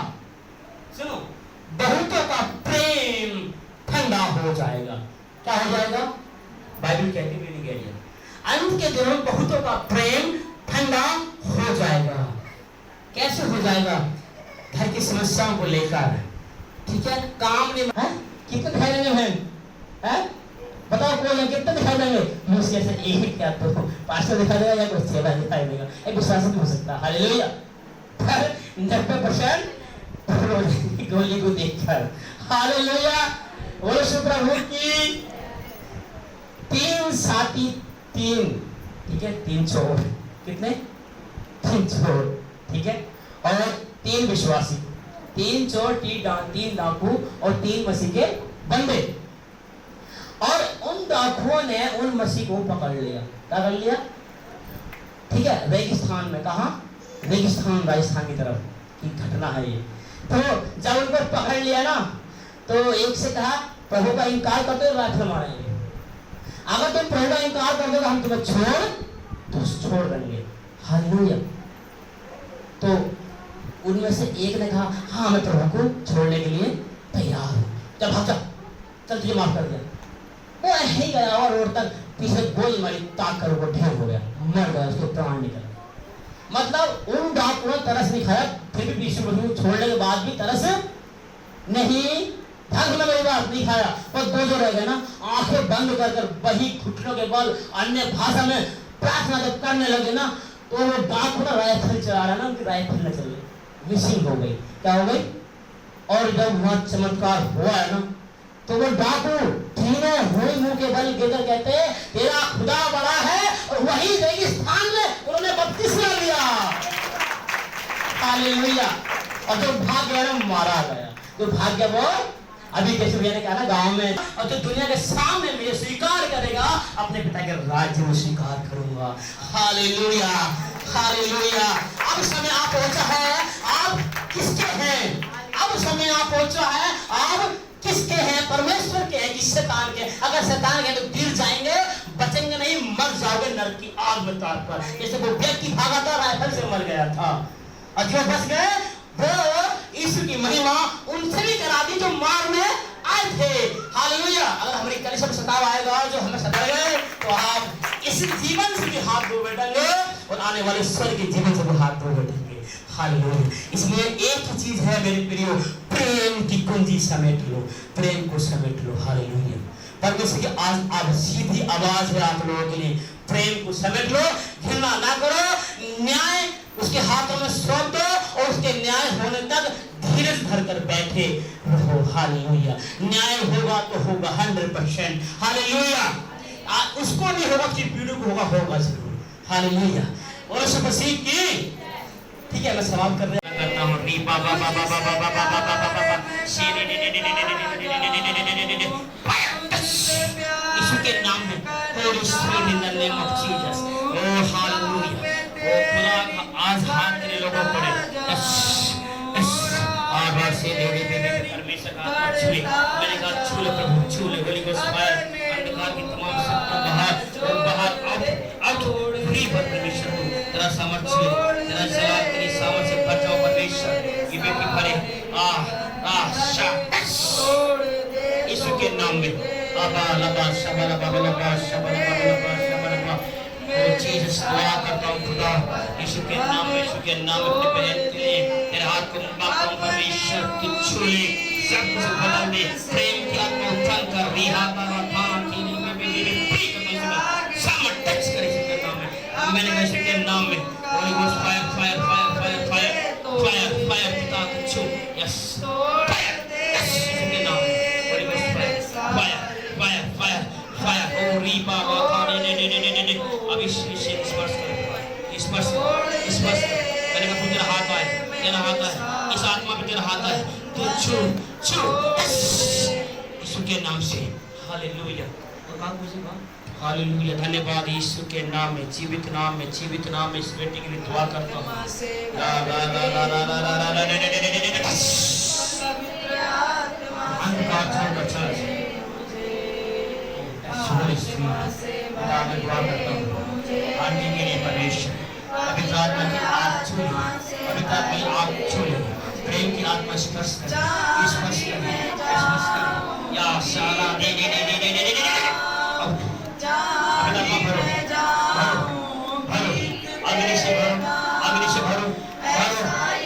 सुनो, बहुतों का प्रेम ठंडा हो जाएगा। क्या हो जाएगा? बाइबल कहती भी नहीं कह रही है। अंत के दिनों में बहुतों का प्रेम ठंडा हो जाएगा। कैसे हो जाएगा? घर की समस्याओं को लेकर, ठीक है, काम नहीं है, कितने दिखाई देंगे बहन? बताओ कौन कितने दिखाई देंगे? मुझसे से एक क्या तो 500 दिखाई देगा या कुछ 7 दिखाई देगा। एक विश्वास नहीं हो सकता। हालेलुया। पर 90% गोली को देखकर। हालेलुया। बोलो यीशु प्रभु की। 3 साथी, 3, ठीक है, 3 चोर। कितने? 3 चोर, ठीक है, और 3 विश्वासी, 3 चोर, 3 डाकू और 3 मसीह के बंदे। और उन डाकुओं ने उन मसीह को पकड़ लिया। क्या कर लिया? ठीक है, रेगिस्तान में। कहा? रेगिस्तान, राजस्थान की तरफ की घटना है ये। तो जब उनको पकड़ लिया ना, तो एक से कहा, प्रभु का इनकार करते हो राइफल मारेंगे, अगर तुम प्रभु का इनकार कर दोगे हम तुम्हें छोड़ देंगे। हालेलुया। तो उनमें से एक ने कहा, हाँ मैं प्रभु को छोड़ने के लिए तैयार हूँ, चल भाग चल तुझे माफ कर दिया। वो ही गया और रोड तक पीछे गोली मारी, ताक कर वो ढेर हो गया, मर गया, उसके प्राण निकल। मतलब उन डाकुओं ने तरस नहीं खाया, फिर भी यीशु मसीह को छोड़ने के बाद भी तरस नहीं, ढंग में मेरी बात नहीं खाया। और 2 जो रह गए ना, आंखें बंद कर वही घुटनों के बल अन्य भाषा में प्रार्थना जब करने लगे ना, तो वो डाकू ना राइफल चला रहा ना, उनकी राइफल न चल रही, मिसिंग हो गई। क्या हो गई? और जब वहां चमत्कार हुआ है ना, तो वो डाकू धीमे हुए मुंह के बल गिरकर कहते हैं तेरा खुदा बड़ा है, और वही रेगिस्तान में उन्होंने बपतिस्मा लिया। हालेलुया। और जो भाग गया ना मारा गया, जो भाग गया वो अभी कैसे भैया ने कहा ना गांव में, और जो दुनिया के सामने मुझे स्वीकार करेगा अपने पिता के राज्य में स्वीकार करूंगा। Hallelujah, hallelujah. अब समय आप पहुंचा है, आप किसके हैं? अब समय आप पहुंचा है, आप किसके हैं? परमेश्वर के हैं कि शैतान के? अगर शैतान के तो गिर जाएंगे, बचेंगे नहीं, मर जाओगे नरक की आग में ताप कर। जैसे वो व्यक्ति भागा था, राइफल से मर गया था, और जो बच गए वो यीशु की महिमा उनसे भी करा दी जो मारने आए थे। हालेलुया। अगर हमारी कलीसिया में सताव आएगा, जो हमें सता गए, तो आप इस जीवन से भी हाथ धो बैठेंगे और आने वाले स्वर्ग के जीवन से भी हाथ धो बैठेंगे। हालेलुया। इसलिए एक ही चीज है मेरे प्रियो, प्रेम की कुंजी समेट लो, प्रेम को समेट लो। हालेलुया। परमेश्वर की आज सीधी आवाज है आप लोगों के लिए, प्रेम को समेट लो, घृणा ना करो, न्याय उसके हाथों में सौंप दो और उसके न्याय होने तक धीरज धर कर बैठे रहो। हालेलुया। न्याय होगा तो होगा 100%। हालेलुया। उसको नहीं होगा कि पीढ़ी को होगा, होगा जरूर। हालेलुया। और सब मसीह की, ठीक है, मैं सवाल करता हूँ। री बाबा बाबा बाबा बाबा बाबा बाबा यीशु के नाम में, holy spirit in the name of Jesus. Oh hallelujah. ओ खुदा आज हाथ तेरे लोगों पर आवाज से परमेश्वर का हाथ छूले, मैंने कहा छूले प्रभु, छूले। होली गोस्ट फायर, अंधकार की तमाम शक्तियां बाहर आउट फ्री पर परमेश्वर को तेरा सामर्थ्य छूले, तेरा जलाल तेरी सामर्थ्य से भर जाओ परमेश्वर। ये बेटी भरे यीशु के नाम में। आबा लबा शबा लबा लबा शबा लबा शबा लबा। ओ जीसस, दुआ करता हूँ खुदा यीशु के नाम में, यीशु के नाम में अपने बहन के लिए तेरे हाथ को मांगता हूँ परमेश्वर की छूले, सब कुछ बदल दे, प्रेम की आत्मा उठा कर रिहा बाबा थाना की सामर्थ टच करे यीशु के नाम में। मैंने कहा यीशु के नाम में holy ghost fire fire fire fire fire fire fire पिता को छू, यस फायर, यस यीशु के नाम में holy ghost fire fire fire fire fire. ओ री बाबा थाने ने अब इस स्पर्श कर, स्पर्श स्पर्श मैंने कहा तेरा हाथ आए, तेरा हाथ आए, इस आत्मा पे तेरा हाथ आए, तू छू छू यीशु के नाम से। हालेलुया। और कहाँ पूछेगा? हालेलुया। धन्यवाद यीशु के नाम में, जीवित नाम में, जीवित नाम में इस बेटी के लिए दुआ करता हूँ। अंधकार छोड़कर चला जाए। मैं दुआ करता हूँ आंटी के लिए परमेश्वर, पवित्र आत्मा की आग छूले, पवित्र आत्मा की आग छूले, प्रेम की आत्मा स्पर्श करे, स्पर्श करे, स्पर्श करे। या सारा दे दे दे दे दे दे दे पवित्र आत्मा भरो भरो भरो, अग्नि से भरो, अग्नि से भरो भरो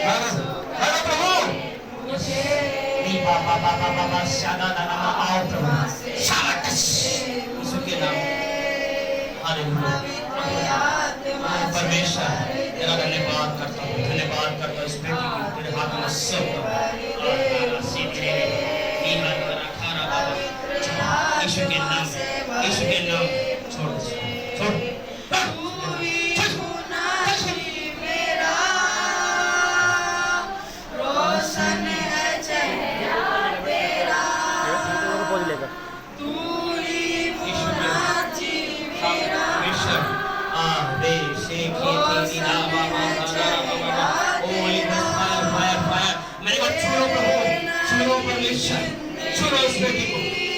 भरो भरो प्रभु। री बाबा बाबा बाबा शादा दाना आओ प्रभु, सामर्थ यीशु के नाम। हालेलुया। परमेश्वर तेरा धन्यवाद करता हूँ, धन्यवाद करता हूँ इस बेटी को तेरे हाथों में सौंप दो। यीशु के नाम, यीशु के नाम छोड़ छोड़ छुओ इस बेटी को,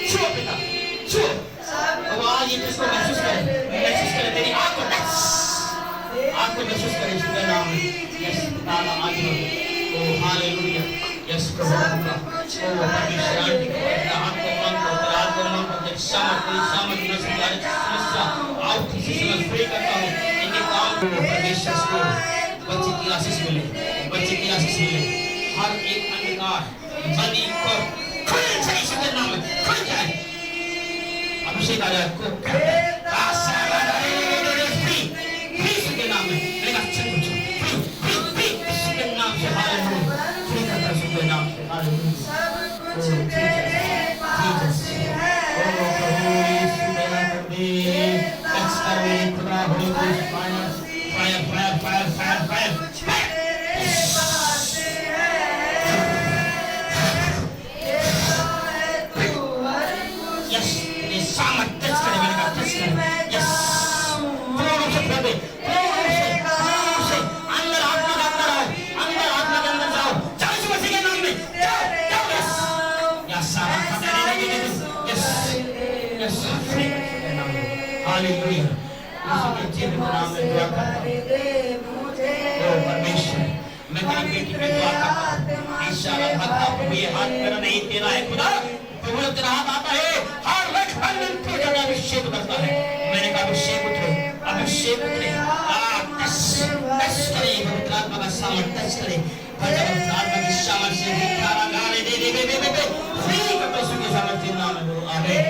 छुओ पिता, छुओ। अब आज ये इसको महसूस करे तेरी आँख को टच, आँख को महसूस करे यीशु के नाम में। यस ताला आज हो। ओ हालेलुया। यस प्रभु का, ओ परमेश्वर आंटी को आँख को मांगो, तेरा आँख को मांगो, तेरी सामर्थ में से यार समस्या आउट किसी से मैं फ्री करता हूँ। इनके काम को परमेश्वर को बच्चे की आशीष मिले, बच्चे की आशीष मिले। हर एक अंधकार बंदी को खुल जाए यीशु के नाम में, खुल जाए। अभिषेक आ जाए को फ्री फ्री यीशु के नाम में। मैंने कहा यस ये सामर्थ टच करे मैंने कहा टच करे यस पूर्ण रूप से प्रभु पूर्ण रूप से अंदर आत्मा के अंदर आओ अंदर आत्मा के अंदर जाओ यीशु मसीह के नाम में जाओ जाओ यस यस सामर्थ यस यस हालेलुया यीशु के जीवित नाम में दुआ करता हूं ओ परमेश्वर मैं तेरी बेटी की दुआ करता हूं इंशाअल्लाह भक्ता प्रभु ये हाथ मेरा नहीं तेरा है खुदा प्रभु तेरा हाथ आता है हर रख बंधन को जब अभिषेक करता है मैंने कहा अभिषेक उतरे टच करे पवित्र आत्मा का सामर्थ टच करे पवित्र आत्मा की सामर्थ से भिखारा गाले दे फ्री कर दो उसके सामर्थ के नाम में आमीन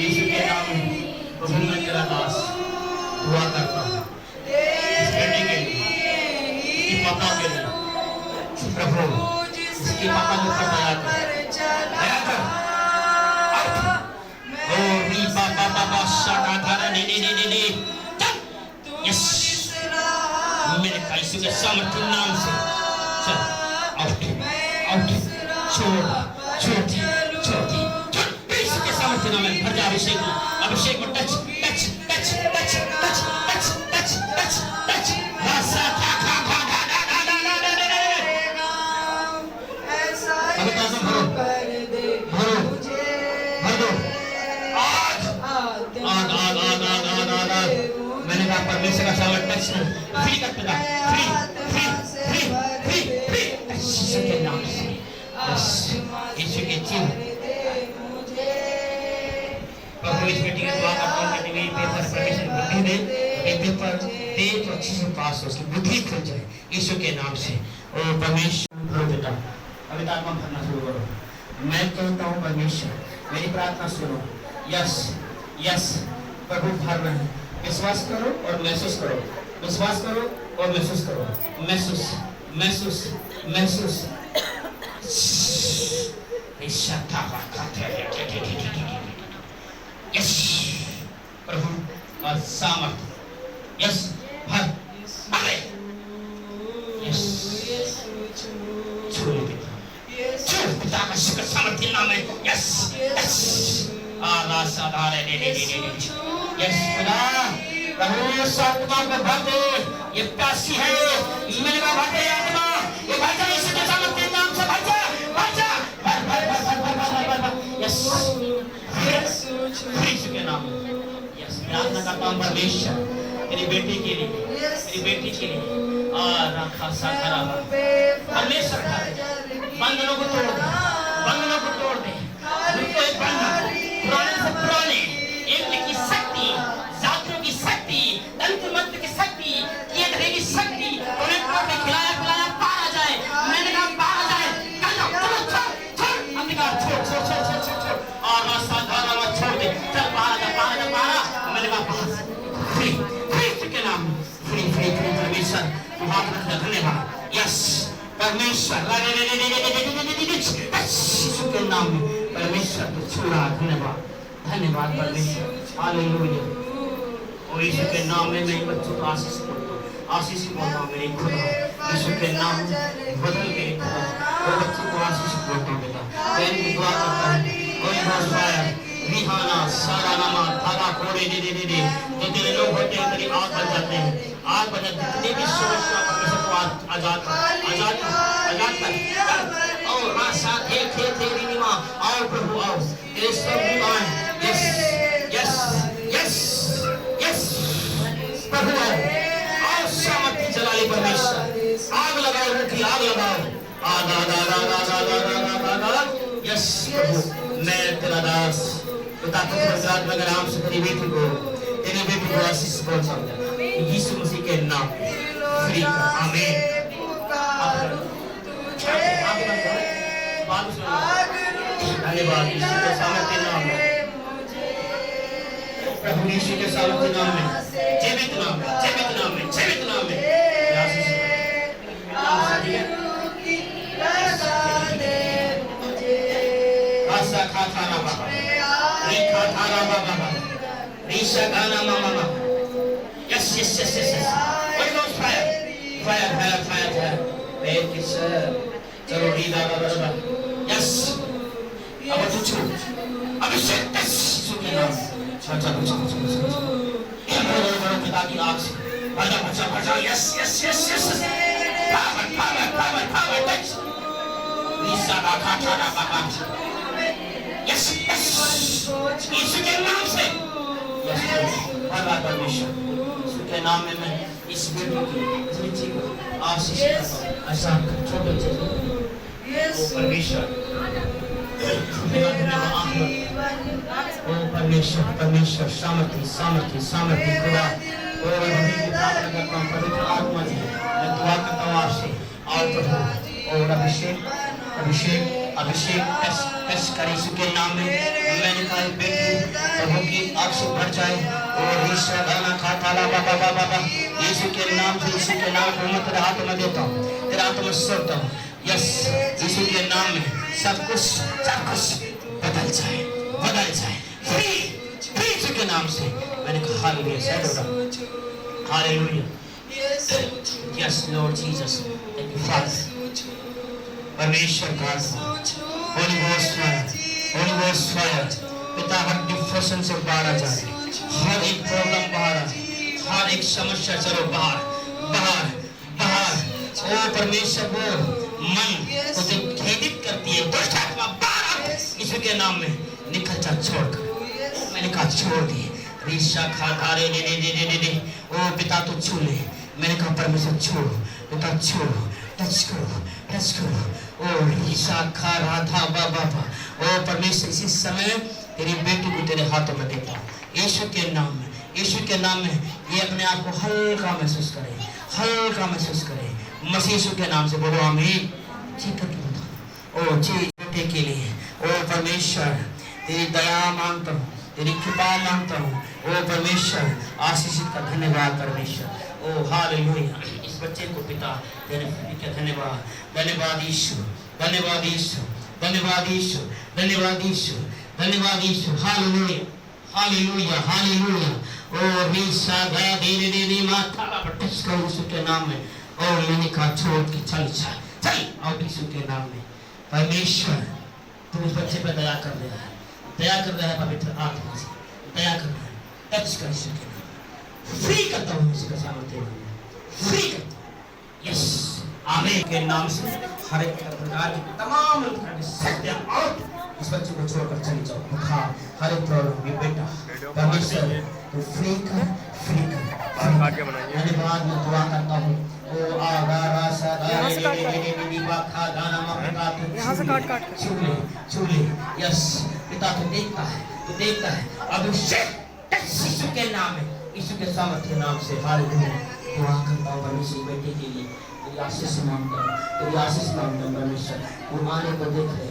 यीशु के नाम में प्रभु मैं तेरा दास दुआ करता हूं इस बेटे के लिए इसकी पापा के लिए प्रभु इसकी पापा के ऊपर दया कर ओ री बाबा शाका धारा ने यस मेरे यीशु के सामर्थ नाम से चल आउट आउट छोड़ यीशु के सामर्थ नाम में भर जा अभिषेक में टच रासा खा भरो मैंने कहा परमेश्वर का सामर्थ टच फ्री करते था फ्री यीशु के नाम से यीशु के जीवन प्रभु इस बेटी की दुआ करता हूं कि मेरी पेपर परमेश्वर बुद्धि दे पेपर दे तो अच्छे से पास हो उसकी बुद्धि खुल जाए यीशु के नाम से ओ परमेश्वर भरो बेटा अभी आत्मा भरना शुरू करो मैं कहता हूं परमेश्वर मेरी प्रार्थना सुनो यस यस प्रभु भर रहे हैं विश्वास करो और महसूस करो विश्वास करो और महसूस करो महसूस यस प्रभु और सामर्थ यस भर यस छोड़ पिता का शुक्र सामर्थ्य नाम है यस आला साधारे यस खुदा प्रभु आत्मा को भर दे ये प्यासी है मेरे का भर दे आत्मा ये भर जा यीशु के सामर्थ्य नाम से भर यस यीशु के नाम यस प्रार्थना करता हूं परमेश्वर तेरी बेटी के लिए आ रखा साखरा परमेश्वर बंधनों को तोड़ दे उनको एक बंधन पुराने से पुराने एक की शक्ति जातियों की शक्ति तंत्र मंत्र की शक्ति ये तरह की शक्ति उन्हें तोड़ने खिलाया पार आ जाए मैंने कहा पार आ जाए छोड़ हमने कहा छोड़ और रास्ता धारा मत छोड़ दे चल पार आ मैंने कहा फ्री के नाम फ्री परमेश्वर धन्यवाद यस परमेश्वर यीशु के नाम में परमेश्वर तो छुड़ा धन्यवाद परमेश्वर हालेलुया और यीशु के नाम में मैं बच्चों को आशीष बोलता हूँ मेरे खुदा यीशु के नाम बदल मेरे खुदा और बच्चों को आशीष बोलता हूँ बेटा मैं इनकी दुआ करता हूँ और रिहाना सारा नामा धागा कोड़े दे तो तेरे लोग होते हैं तेरी आग बन जाते हैं आग बन जाते हैं तेरी समस्या को आजाद कर और रासा थे निमा आओ प्रभु आओ तेरे सब दुआएं यस प्रभु आओ सामर्थ्य जलाली परमेश्वर आग लगाओ रुकी आग लगाओ यस प्रभु मैं तेरा दास पिता पुत्र मगर नाम से तेरी बेटी को आशीष बोलता हूं यीशु मसीह के नाम फ्री आमीन धन्यवाद यीशु के सामर्थ्य नाम में प्रभु यीशु के सामर्थ्य नाम में जीवित नाम में आशा खाता ना बाबा रेखा थाना बाबा रीशा गाना मामा यस Holy Ghost fire चलो रीदा बाबा यस अब तू छू अभिषेक यीशु के नाम चलो पिता की आग से बचा yes yes yes yes power touch रीसा बाबा बाबा यस यस यीशु के नाम से यस बाबा परमेश्वर यीशु के नाम में मैं इस वीडियो की जिंदगी को आशीष करता हूं ऐसा छोटे छोटे ओ परमेश्वर ओ परमेश्वर परमेश्वर सामर्थ्य सामर्थ्य सामर्थ्य खुदा और अभी की प्रार्थना करता हूं पवित्र आत्मा जी मैं दुआ करता हूं आपसे आओ प्रभु और अभिषेक अभिषेक अभिषेक टेस्ट कर यीशु के नाम में मैंने कहा बेटी प्रभु की आग से भर जाए और ईश्वर गाना खाता ला बाबा बाबा यीशु के नाम से यीशु के नाम को मैं तेरे हाथ में देता हूँ तेरे हाथ में सौंपता हूँ यस यीशु के नाम में सब कुछ बदल जाए फ्री यीशु के नाम से मैंने कहा hallelujah hallelujah yes Lord Jesus thank you father परमेश्वर गॉड होली घोस्ट फायर पिता हर डिप्रेशन से बाहर आ जाए हर एक प्रॉब्लम बाहर आ जाए हर एक समस्या चलो बाहर ओ परमेश्वर वो मन को जो खेदित करती है दुष्ट आत्मा बाहर यीशु के नाम में निकल जा छोड़कर मैंने कहा छोड़ दिए रीशा खाधारे दे ओ पिता तो छू ले मैंने कहा परमेश्वर छोड़ो पिता छोड़ो टच करो ओ रीशा खा राधा बाबा ओ परमेश्वर इसी समय तेरी बेटी को तेरे हाथों में देता हूँ यीशु के नाम में ये अपने आप को हल्का महसूस करे मसीह यीशु के नाम से बोलो आमीन ठीक है ओ जी बेटे के लिए ओ परमेश्वर तेरी दया मांगता हूँ तेरी कृपा मांगता हूँ ओ परमेश्वर आशीषित का धन्यवाद परमेश्वर ओ हालेलुया इस बच्चे को पिता तेरे के धन्यवाद यीशु हालेलुया ओ रीसा गा दे माथा पर टच करो यीशु के नाम में ओ मैंने कहा छोड़ के चल आओ यीशु के नाम में परमेश्वर तू इस बच्चे पर दया कर रहा है पवित्र आत्मा से दया कर रहा है टच कर यीशु के नाम फ्री करता हूँ इसका सामर्थ्य फ्री करता हूँ यस आमीन के नाम से हर एक प्रकार की तमाम सत्य आउट इस बच्चे को छोड़कर चली जाओ हाँ हर एक प्रॉब्लम ये बेटा परमेश्वर तो फ्री कर धन्यवाद मैं दुआ करता हूँ ओ आगारा यहाँ से काट छू ले यस पिता तो देखता है अभिषेक यीशु के नाम में यीशु के सामर्थ्य नाम से हालेलुया दुआ करता हूँ परमेश्वर बेटे के लिए तेरी आशीष मांगता हूँ परमेश्वर वो आने को देख रहे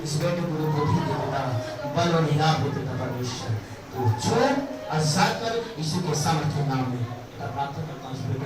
इस बेटे को बुद्धि दे पिता बल और हिलाप दे पिता परमेश्वर तो छोड़ आजाद कर यीशु के सामर्थ्य नाम में प्रार्थना करता हूँ।